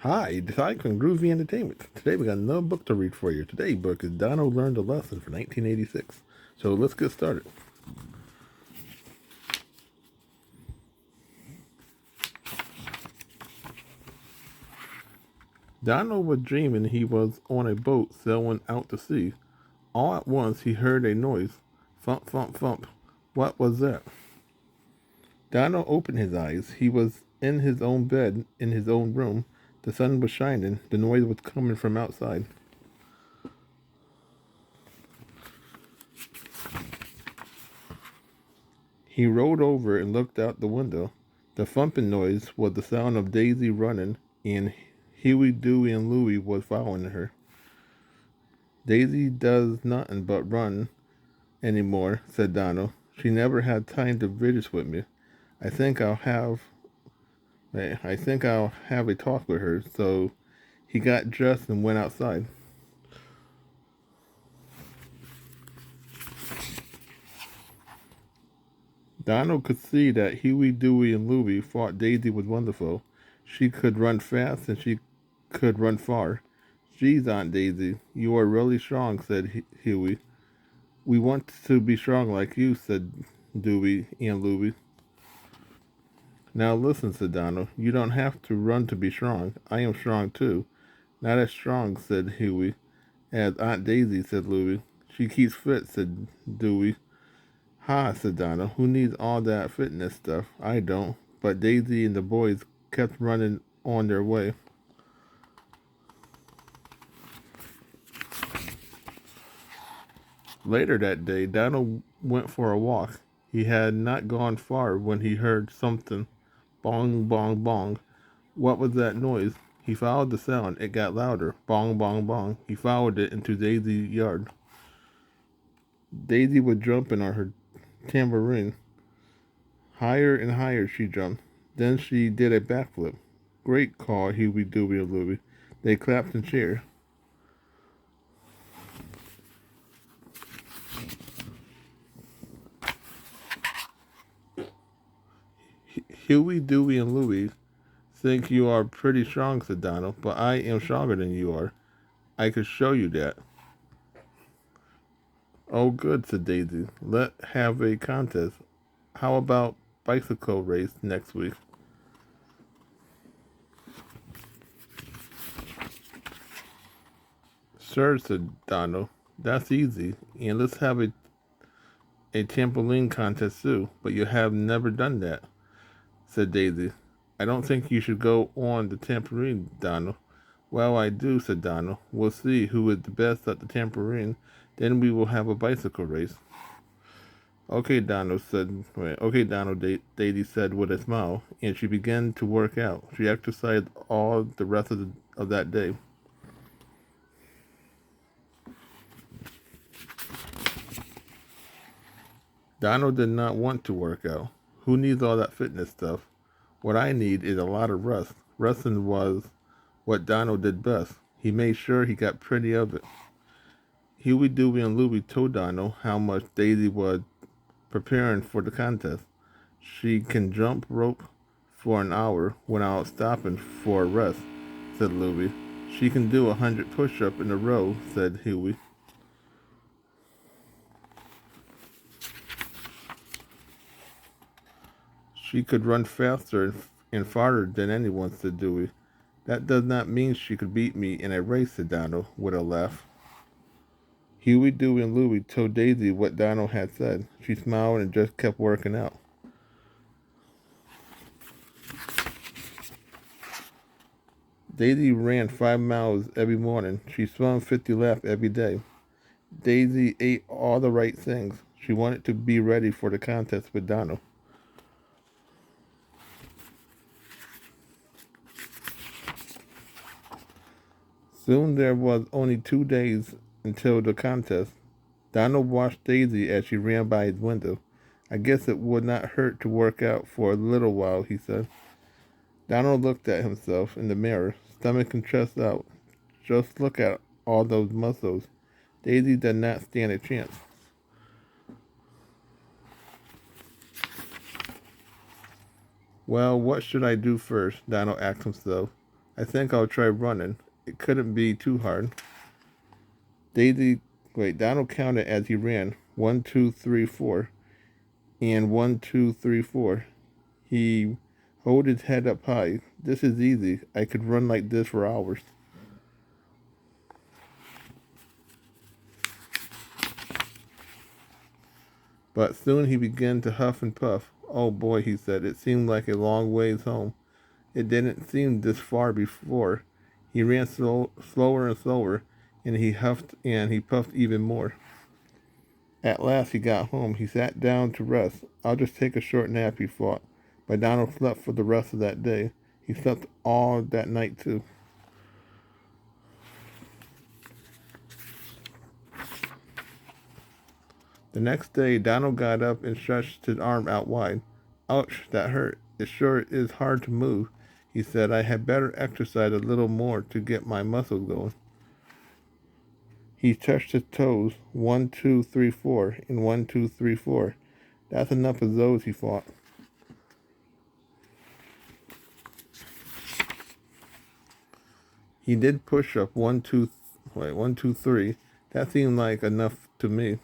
Hi, Decide from Groovy Entertainment. Today we got another book to read for you. Today's book is Donald Learned a Lesson for 1986. So let's get started. Donald was dreaming he was on a boat sailing out to sea. All at once he heard a noise. Thump, thump, thump. What was that? Donald opened his eyes. He was in his own bed, in his own room. The sun was shining. The noise was coming from outside. He rolled over and looked out the window. The thumping noise was the sound of Daisy running, and Huey, Dewey, and Louie was following her. Daisy does nothing but run anymore, said Donald. She never had time to visit with me. I think I'll have I think I'll have a talk with her. So he got dressed and went outside. Donald could see that Huey, Dewey, and Louie thought Daisy was wonderful. She could run fast and she could run far. Geez, Aunt Daisy, you are really strong, said Huey. We want to be strong like you, said Dewey and Louie. Now listen, said Donald. You don't have to run to be strong. I am strong too. Not as strong, said Huey. As Aunt Daisy, said Louie. She keeps fit, said Dewey. Ha, said Donald. Who needs all that fitness stuff? I don't. But Daisy and the boys kept running on their way. Later that day, Donald went for a walk. He had not gone far when he heard something. Bong, bong, bong. What was that noise? He followed the sound. It got louder. Bong, bong, bong. He followed it into Daisy's yard. Daisy was jumping on her tambourine. Higher and higher she jumped. Then she did a backflip. Great, called Huey, Dewey, and Louie. They clapped and cheered. Huey, Dewey, and Louie think you are pretty strong, said Donald, but I am stronger than you are. I could show you that. Oh, good, said Daisy. Let's have a contest. How about bicycle race next week? Sure, said Donald. That's easy. And let's have a trampoline contest too. But you have never done that, said Daisy. I don't think you should go on the trampoline, Donald. Well, I do, said Donald. We'll see who is the best at the trampoline. Then we will have a bicycle race. Okay, Donald said. Okay, Donald, Daisy said with a smile, and she began to work out. She exercised all the rest of that day. Donald did not want to work out. Who needs all that fitness stuff? What I need is a lot of rest. Resting was what Donald did best. He made sure he got plenty of it. Huey, Dewey, and Louie told Donald how much Daisy was preparing for the contest. She can jump rope for an hour without stopping for a rest, said Louie. She can do 100 push-ups in a row, said Huey. She could run faster and farther than anyone, said Dewey. That does not mean she could beat me in a race, said Donald with a laugh. Huey, Dewey, and Louie told Daisy what Donald had said. She smiled and just kept working out. Daisy ran 5 miles every morning. She swam 50 laps every day. Daisy ate all the right things. She wanted to be ready for the contest with Donald. Soon there was only 2 days until the contest. Donald watched Daisy as she ran by his window. I guess it would not hurt to work out for a little while, he said. Donald looked at himself in the mirror, stomach and chest out. Just look at all those muscles. Daisy did not stand a chance. Well, what should I do first? Donald asked himself. I think I'll try running. It couldn't be too hard. Daisy, Donald counted as he ran. 1, 2, 3, 4. And 1, 2, 3, 4. He held his head up high. This is easy. I could run like this for hours. But soon he began to huff and puff. Oh boy, he said, it seemed like a long ways home. It didn't seem this far before. He ran slower and slower, and he huffed and he puffed even more. At last he got home. He sat down to rest. I'll just take a short nap, he thought. But Donald slept for the rest of that day. He slept all that night, too. The next day, Donald got up and stretched his arm out wide. Ouch, that hurt. It sure is hard to move, he said. I had better exercise a little more to get my muscles going. He touched his toes. 1, 2, 3, 4, and 1, 2, 3, 4. That's enough of those, he thought. He did push up 1, 2, 1, 2, 3. That seemed like enough to me.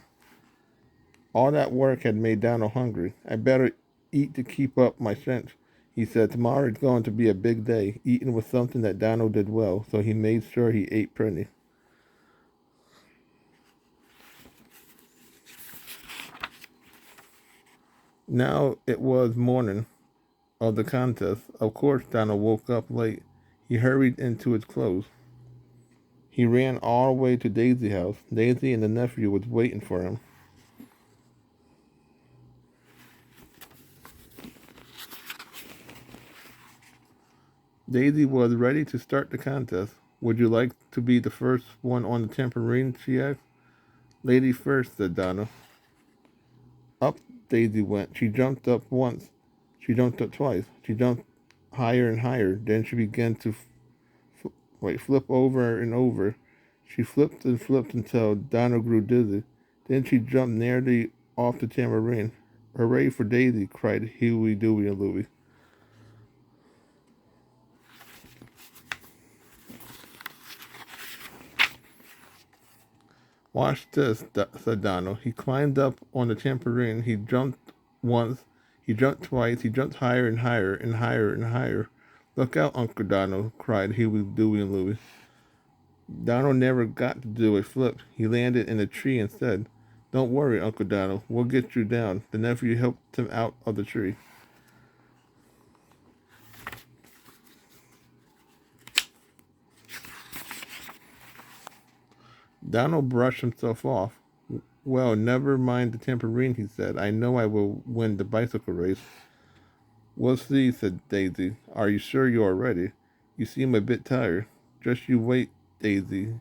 All that work had made Donald hungry. I better eat to keep up my strength, he said. Tomorrow is going to be a big day. Eating was something that Donald did well, so he made sure he ate plenty. Now it was morning of the contest. Of course, Donald woke up late. He hurried into his clothes. He ran all the way to Daisy's house. Daisy and the nephew was waiting for him. Daisy was ready to start the contest. Would you like to be the first one on the trampoline? She asked. Lady first, said Donald. Up Daisy went. She jumped up once. She jumped up twice. She jumped higher and higher. Then she began to flip over and over. She flipped and flipped until Donald grew dizzy. Then she jumped nearly off the tambourine. Hooray for Daisy, cried Huey, Dewey, and Louie. Watch this, said Donald. He climbed up on the tambourine. He jumped once. He jumped twice. He jumped higher and higher and higher and higher. Look out, Uncle Donald, cried Huey, Dewey, and Louie. Donald never got to do a flip. He landed in a tree and said, Don't worry, Uncle Donald. We'll get you down. The nephew helped him out of the tree. Donald brushed himself off. Well, never mind the tambourine, he said. I know I will win the bicycle race. We'll see, said Daisy. Are you sure you are ready? You seem a bit tired. Just you wait, Daisy.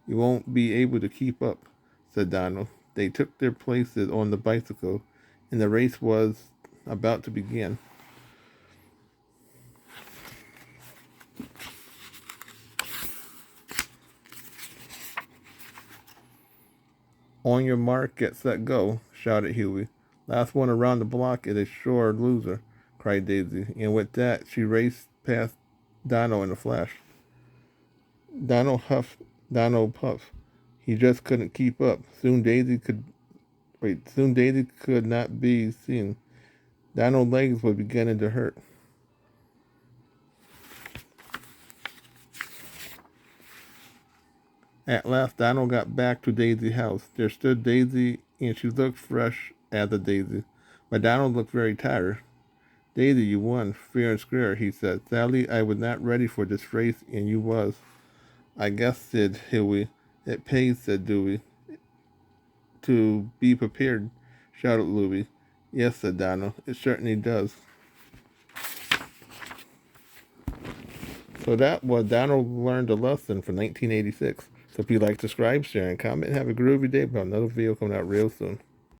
You won't be able to keep up, said Donald. They took their places on the bicycle, and the race was about to begin. On your mark, get set, go, shouted Huey. Last one around the block is a sure loser, cried Daisy, and with that she raced past Donald in a flash. Donald huffed, Donald puffed. He just couldn't keep up. Soon Daisy could not be seen. Donald's legs were beginning to hurt. At last, Donald got back to Daisy's house. There stood Daisy, and she looked fresh as a daisy. But Donald looked very tired. Daisy, you won, fair and square, he said. Sadly, I was not ready for this race, and you was. I guess, said Huey. It pays, said Dewey. To be prepared, shouted Louie. Yes, said Donald. It certainly does. So that was Donald Learned a Lesson for 1986. So if you like, subscribe, share, and comment, have a groovy day. But another video coming out real soon.